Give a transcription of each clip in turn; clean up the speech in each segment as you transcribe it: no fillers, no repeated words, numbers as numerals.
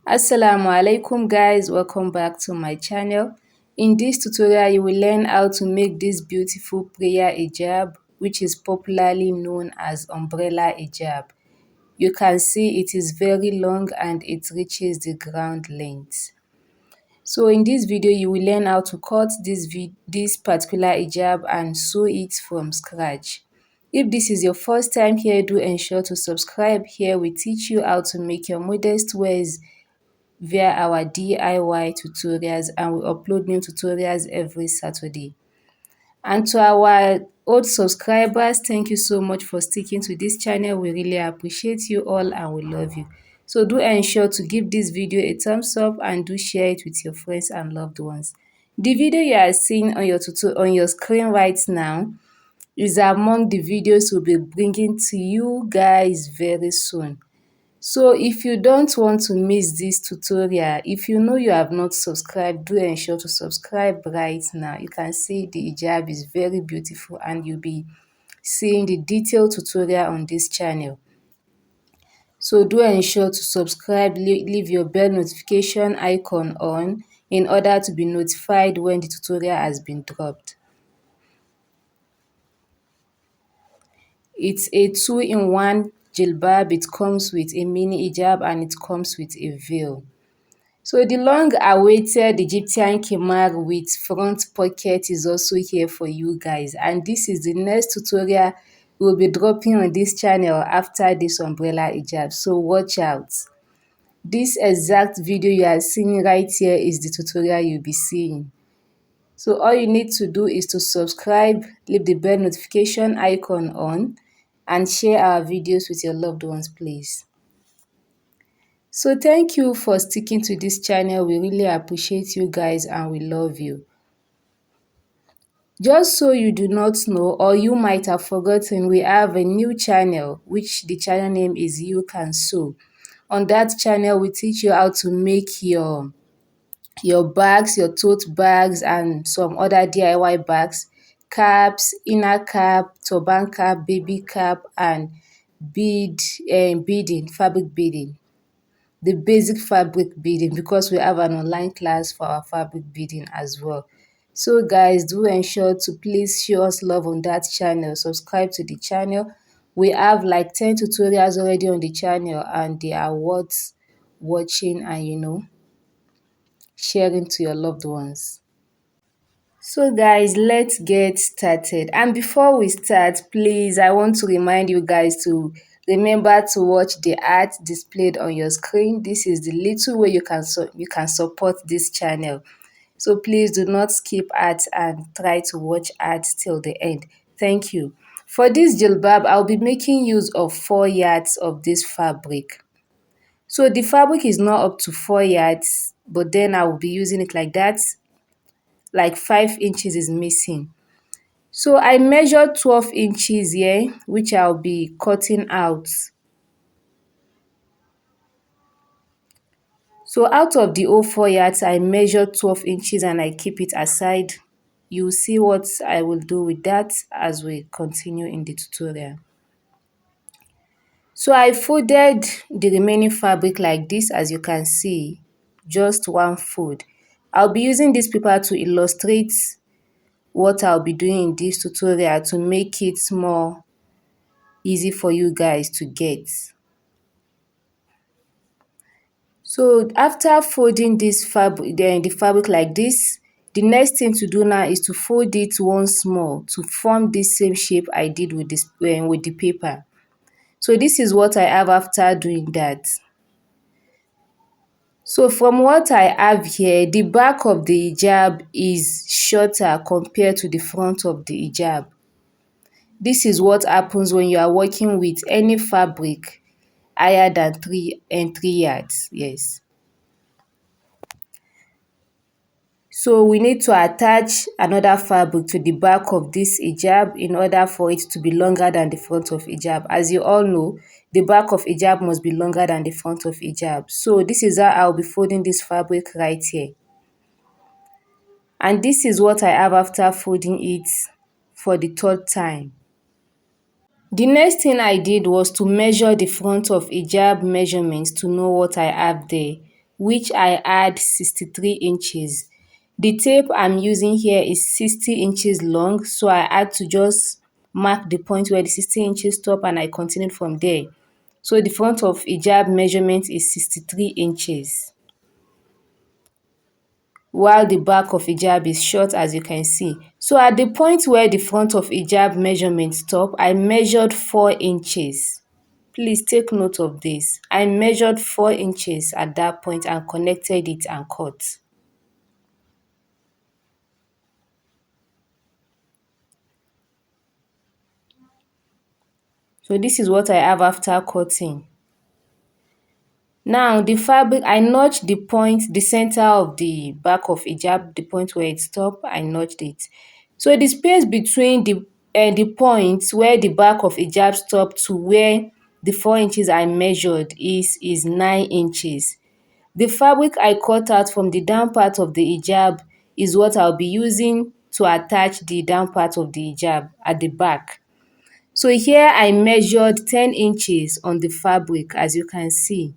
Assalamu alaikum guys, welcome back to my channel. In this tutorial you will learn how to make this beautiful prayer hijab, which is popularly known as umbrella hijab. You can see it is very long and it reaches the ground length. So in this video you will learn how to cut this particular hijab and sew it from scratch. If this is your first time here, do ensure to subscribe. Here we teach you how to make your modest wears via our DIY tutorials, and we upload new tutorials every Saturday. And to our old subscribers, thank you so much for sticking to this channel. We really appreciate you all and we love you. So do ensure to give this video a thumbs up and do share it with your friends and loved ones. The video you are seeing on your screen right now is among the videos we'll be bringing to you guys very soon. So if you don't want to miss this tutorial, if you know you have not subscribed, do ensure to subscribe right now. You can see the hijab is very beautiful and you'll be seeing the detailed tutorial on this channel. So do ensure to subscribe, leave your bell notification icon on in order to be notified when the tutorial has been dropped. It's a 2-in-1 jilbab. It comes with a mini hijab and it comes with a veil. So the long-awaited Egyptian Khimar with front pocket is also here for you guys, and this is the next tutorial we'll be dropping on this channel after this umbrella hijab, so watch out. This exact video you are seeing right here is the tutorial you'll be seeing. So all you need to do is to subscribe, leave the bell notification icon on, and share our videos with your loved ones, please. So thank you for sticking to this channel. We really appreciate you guys and we love you. Just so you do not know, or you might have forgotten, we have a new channel, which the channel name is You Can Sew. On that channel, we teach you how to make your bags, your tote bags, and some other DIY bags, caps, inner cap, turban cap, baby cap, and beading, fabric beading. The basic fabric beading, because we have an online class for our fabric beading as well. So guys, do ensure to please show us love on that channel. Subscribe to the channel. We have like 10 tutorials already on the channel and they are worth watching and sharing to your loved ones. So guys, let's get started. And before we start, please, I want to remind you guys to remember to watch the art displayed on your screen. This is the little way you can support this channel. So please do not skip ads and try to watch ads till the end. Thank you. For this jilbab, I'll be making use of 4 yards of this fabric. So the fabric is not up to 4 yards, but then I will be using it like that. Like 5 inches is missing. So I measured 12 inches here, which I'll be cutting out. So out of the whole 4 yards, I measured 12 inches and I keep it aside. You will see what I will do with that as we continue in the tutorial. So I folded the remaining fabric like this, as you can see, just one fold. I'll be using this paper to illustrate what I'll be doing in this tutorial to make it more easy for you guys to get. So after folding this fabric, the fabric like this, the next thing to do now is to fold it once more to form this same shape I did with this with the paper. So this is what I have after doing that. So from what I have here, the back of the hijab is shorter compared to the front of the hijab. This is what happens when you are working with any fabric higher than 3 yards. Yes. So we need to attach another fabric to the back of this hijab in order for it to be longer than the front of hijab. As you all know, the back of hijab must be longer than the front of hijab. So this is how I'll be folding this fabric right here. And this is what I have after folding it for the 3rd time. The next thing I did was to measure the front of hijab measurements to know what I have there, which I add 63 inches. The tape I'm using here is 60 inches long, so I had to just mark the point where the 60 inches stop and I continued from there. So the front of hijab measurement is 63 inches, while the back of hijab is short, as you can see. So at the point where the front of hijab measurement stop, I measured 4 inches. Please take note of this. I measured 4 inches at that point and connected it and cut. So this is what I have after cutting. Now the fabric, I notched the point, the center of the back of hijab, the point where it stopped, I notched it. So the space between the point where the back of hijab stopped to where the 4 inches I measured is 9 inches. The fabric I cut out from the down part of the hijab is what I'll be using to attach the down part of the hijab at the back. So here I measured 10 inches on the fabric, as you can see.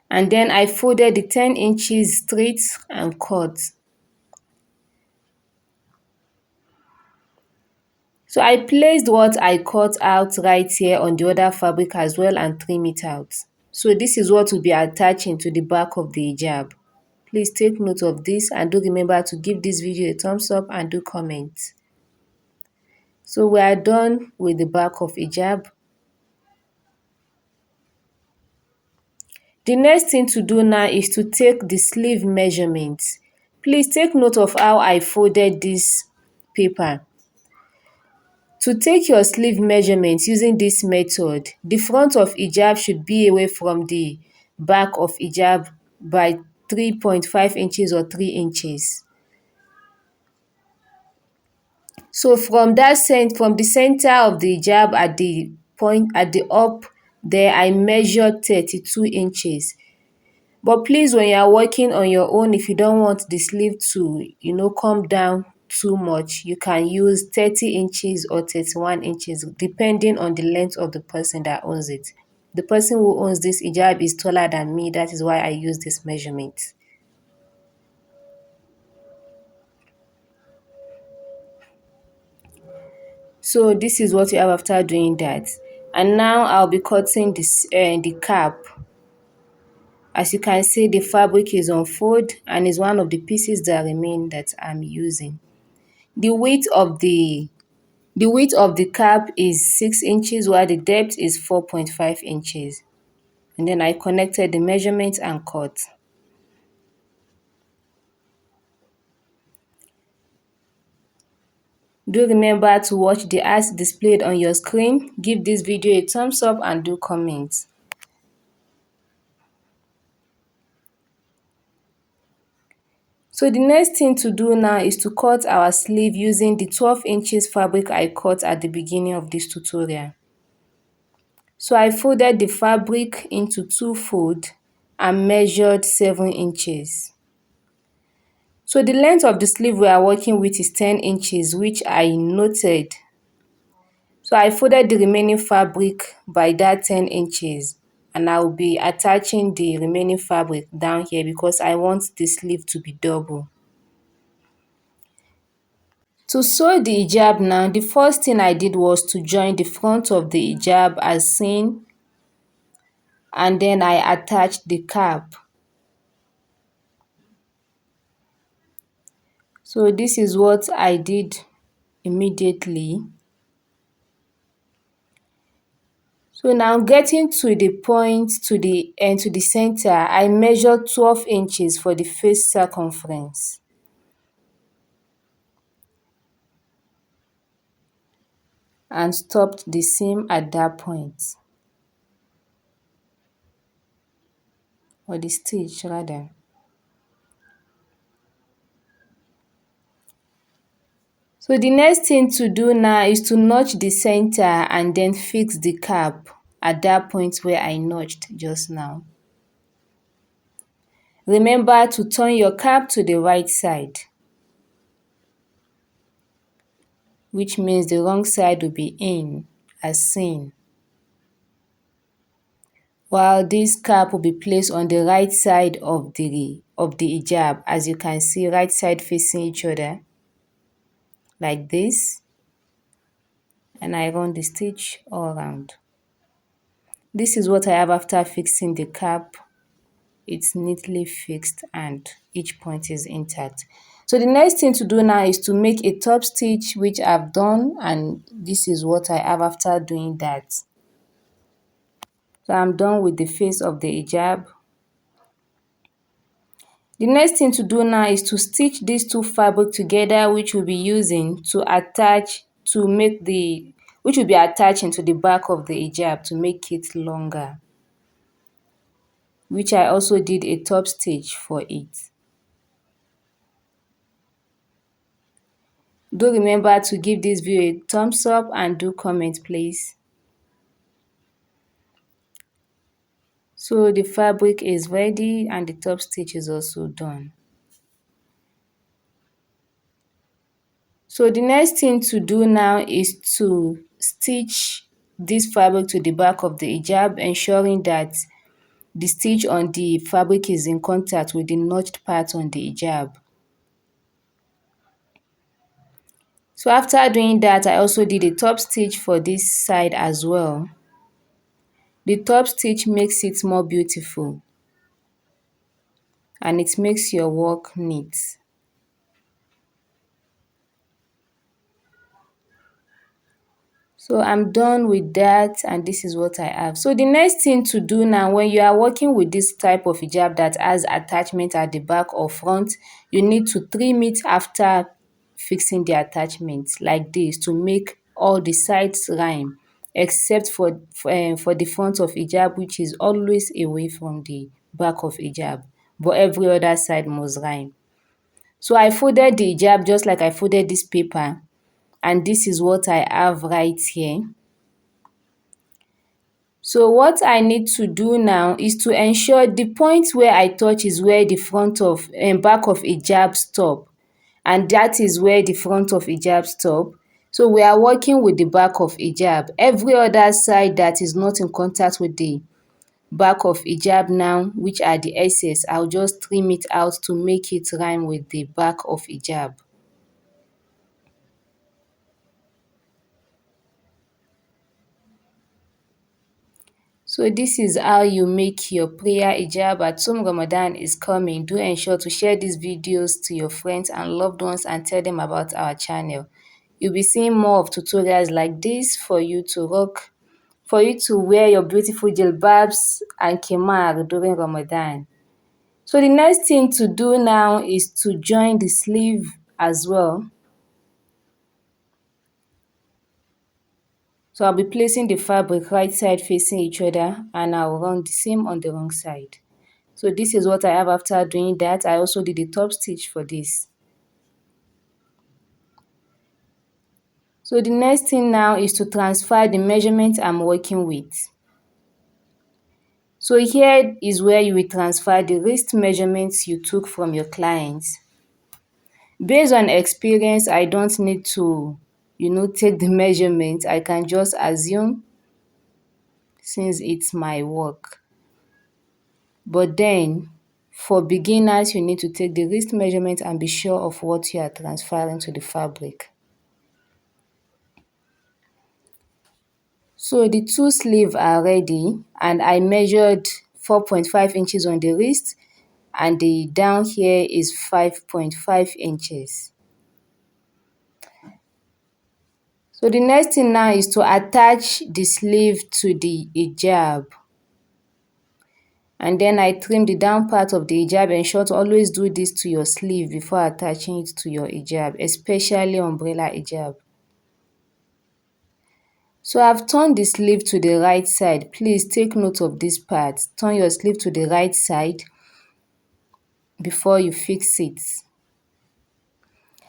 And then I folded the 10 inches straight and cut. So I placed what I cut out right here on the other fabric as well and trim it out. So this is what will be attaching to the back of the hijab. Please take note of this and do remember to give this video a thumbs up and do comment. So we are done with the back of hijab. The next thing to do now is to take the sleeve measurements. Please take note of how I folded this paper. To take your sleeve measurements using this method, the front of hijab should be away from the back of hijab by 3.5 inches or 3 inches. So from the center of the hijab at the point at the up there, I measured 32 inches. But please, when you are working on your own, if you don't want the sleeve to, come down too much, you can use 30 inches or 31 inches, depending on the length of the person that owns it. The person who owns this hijab is taller than me. That is why I use this measurement. So this is what you have after doing that. And now I'll be cutting the cap. As you can see, the fabric is unfolded and is one of the pieces that remain that I'm using. The width of the cap is 6 inches while the depth is 4.5 inches. And then I connected the measurements and cut. Do remember to watch the art displayed on your screen. Give this video a thumbs up and do comment. So the next thing to do now is to cut our sleeve using the 12 inches fabric I cut at the beginning of this tutorial. So I folded the fabric into 2 folds and measured 7 inches. So the length of the sleeve we are working with is 10 inches, which I noted. So I folded the remaining fabric by that 10 inches and I will be attaching the remaining fabric down here because I want the sleeve to be double. To sew the hijab now, the first thing I did was to join the front of the hijab as seen, and then I attached the cap. So this is what I did immediately. So now getting to the point to the center, I measured 12 inches for the face circumference. And stopped the seam at that point. Or the stitch rather. So the next thing to do now is to notch the center and then fix the cap at that point where I notched just now. Remember to turn your cap to the right side, which means the wrong side will be in, as seen. while this cap will be placed on the right side of the hijab, as you can see, right side facing each other like this, and I run the stitch all around. This is what I have after fixing the cap. It's neatly fixed and each point is intact. So the next thing to do now is to make a top stitch, which I've done, and this is what I have after doing that. So I'm done with the face of the hijab. The next thing to do now is to stitch these two fabric together, which we'll be using to attach to make the which will be attaching to the back of the hijab to make it longer, which I also did a top stitch for it. Do remember to give this video a thumbs up and do comment, please. So the fabric is ready and the top stitch is also done. So the next thing to do now is to stitch this fabric to the back of the hijab, ensuring that the stitch on the fabric is in contact with the notched part on the hijab. So after doing that, I also did a top stitch for this side as well. The top stitch makes it more beautiful and it makes your work neat. So I'm done with that and this is what I have. So the next thing to do now, when you are working with this type of hijab that has attachment at the back or front, you need to trim it after fixing the attachment like this to make all the sides rhyme, except for the front of hijab, which is always away from the back of hijab, but every other side must rhyme. So I folded the hijab just like I folded this paper, and this is what I have right here. So what I need to do now is to ensure the point where I touch is where the front of back of hijab stop, and that is where the front of hijab stop. So we are working with the back of hijab. Every other side that is not in contact with the back of hijab now, which are the excess, I'll just trim it out to make it rhyme with the back of hijab. So this is how you make your prayer hijab at home. Ramadan is coming. Do ensure to share these videos to your friends and loved ones and tell them about our channel. You'll be seeing more of tutorials like this for you to rock, for you to wear your beautiful jilbabs and khimar during Ramadan. So the next thing to do now is to join the sleeve as well. So I'll be placing the fabric right side facing each other and I'll run the same on the wrong side. So this is what I have after doing that. I also did a top stitch for this. So the next thing now is to transfer the measurement I'm working with. So here is where you will transfer the wrist measurements you took from your clients. Based on experience, I don't need to, take the measurement. I can just assume since it's my work. But then, for beginners, you need to take the wrist measurement and be sure of what you are transferring to the fabric. So the two sleeves are ready and I measured 4.5 inches on the wrist and the down here is 5.5 inches. So the next thing now is to attach the sleeve to the hijab. And then I trim the down part of the hijab. Ensure to always do this to your sleeve before attaching it to your hijab, especially umbrella hijab. So I've turned the sleeve to the right side. Please take note of this part. Turn your sleeve to the right side before you fix it.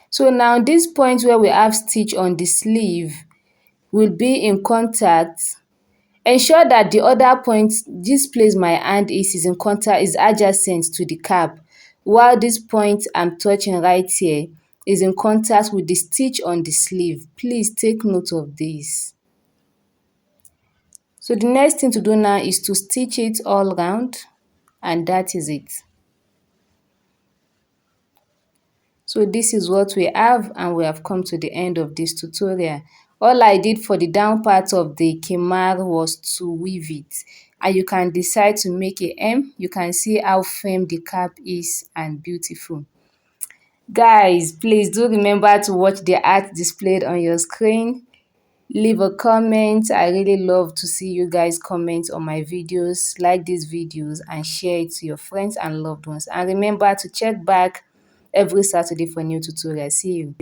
So now this point where we have stitch on the sleeve will be in contact. Ensure that the other point, this place my hand is in contact, is adjacent to the cap, while this point I'm touching right here is in contact with the stitch on the sleeve. Please take note of this. So the next thing to do now is to stitch it all round, and that is it. So this is what we have, and we have come to the end of this tutorial. All I did for the down part of the Khimar was to weave it, and you can decide to make a hem. You can see how firm the cap is and beautiful. Guys, please do remember to watch the art displayed on your screen. Leave a comment. I really love to see you guys comment on my videos, like these videos, and share it to your friends and loved ones. And remember to check back every Saturday for new tutorials. See you.